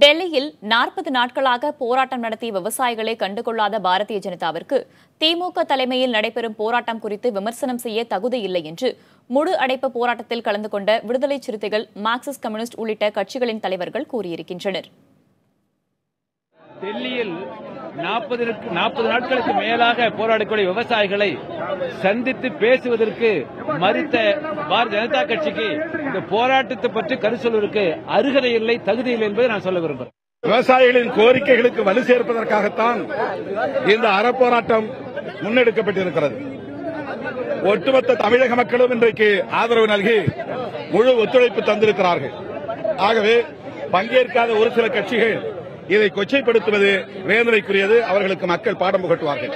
டெல்லியில் 40 நாட்களாக போராட்டம் நடத்திய விவசாயிகளை கண்டுகொள்ளாத பாரதிய ஜனதாவிற்கு திமுக தலைமையில் நடைபெறும் போராட்டம் குறித்து விமர்சனம் செய்ய தகுதியில்லை என்று முழு அடைப்பு போராட்டத்தில் கலந்து கொண்ட விடுதலை சிறுத்தைகள், மார்க்சிஸ்ட் கம்யூனிஸ்ட் உள்ளிட்ட கட்சிகளின் தலைவர்கள் கூறியிருக்கின்றனர். டெல்லியில் 40 நாட்களுக்கு மேலாக போராடக்கூடிய விவசாயிகளை சந்தித்து பேசுவதற்கு மறுத்த பாரதிய ஜனதா கட்சிக்கு இந்த போராட்டத்தை பற்றி கருத்து சொல்வதற்கு அருகதை இல்லை, தகுதி இல்லை என்பதை நான் சொல்ல விரும்புகிறேன். விவசாயிகளின் கோரிக்கைகளுக்கு வலு சேர்ப்பதற்காகத்தான் இந்த அறப்போராட்டம் முன்னெடுக்கப்பட்டிருக்கிறது. ஒட்டுமொத்த தமிழக மக்களும் இன்றைக்கு ஆதரவு நல்கி முழு ஒத்துழைப்பு தந்திருக்கிறார்கள். ஆகவே பங்கேற்காத ஒரு சில கட்சிகள் இதை கொச்சைப்படுத்துவது வேதனைக்குரியது. அவர்களுக்கு மக்கள் பாடம் புகட்டுவார்கள்.